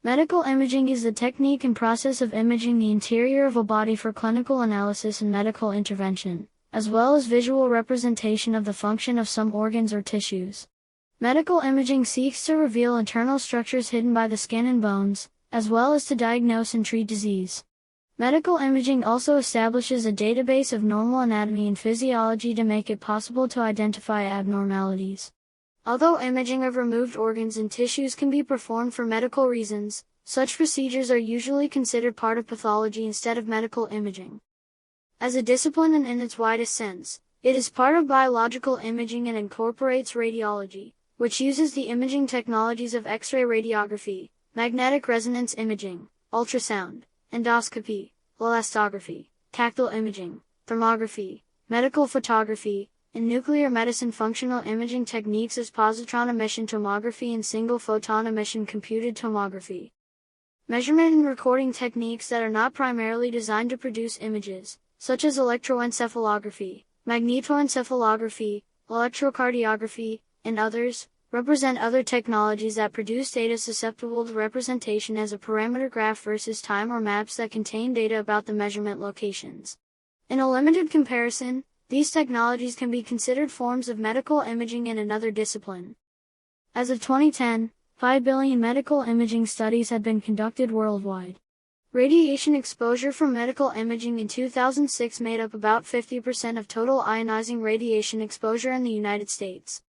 Medical imaging is the technique and process of imaging the interior of a body for clinical analysis and medical intervention, as well as visual representation of the function of some organs or tissues. Medical imaging seeks to reveal internal structures hidden by the skin and bones, as well as to diagnose and treat disease. Medical imaging also establishes a database of normal anatomy and physiology to make it possible to identify abnormalities. Although imaging of removed organs and tissues can be performed for medical reasons, such procedures are usually considered part of pathology instead of medical imaging. As a discipline and in its widest sense, it is part of biological imaging and incorporates radiology, which uses the imaging technologies of X-ray radiography, magnetic resonance imaging, ultrasound, endoscopy, elastography, tactile imaging, thermography, medical photography, and nuclear medicine functional imaging techniques as positron emission tomography and single photon emission computed tomography. Measurement and recording techniques that are not primarily designed to produce images, such as electroencephalography, magnetoencephalography, electrocardiography, and others, represent other technologies that produce data susceptible to representation as a parameter graph versus time or maps that contain data about the measurement locations. In a limited comparison, these technologies can be considered forms of medical imaging in another discipline. As of 2010, 5 billion medical imaging studies had been conducted worldwide. Radiation exposure from medical imaging in 2006 made up about 50% of total ionizing radiation exposure in the United States.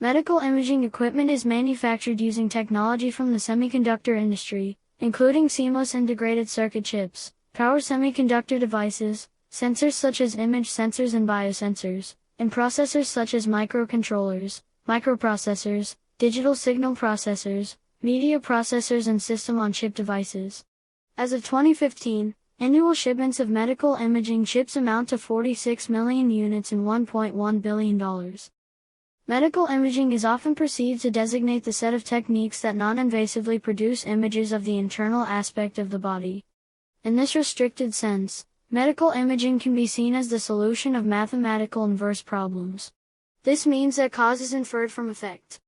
Medical imaging equipment is manufactured using technology from the semiconductor industry, including CMOS integrated circuit chips, power semiconductor devices, sensors such as image sensors and biosensors, and processors such as microcontrollers, microprocessors, digital signal processors, media processors and system-on-chip devices. As of 2015, annual shipments of medical imaging chips amount to 46 million units and $1.1 billion. Medical imaging is often perceived to designate the set of techniques that non-invasively produce images of the internal aspect of the body. In this restricted sense, medical imaging can be seen as the solution of mathematical inverse problems. This means that cause is inferred from effect.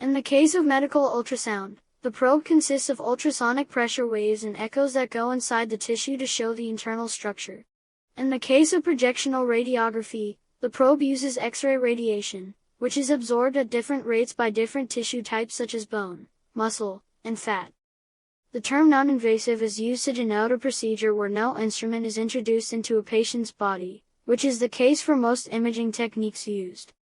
In the case of medical ultrasound, the probe consists of ultrasonic pressure waves and echoes that go inside the tissue to show the internal structure. In the case of projectional radiography, the probe uses X-ray radiation, which is absorbed at different rates by different tissue types such as bone, muscle, and fat. The term non-invasive is used to denote a procedure where no instrument is introduced into a patient's body, which is the case for most imaging techniques used.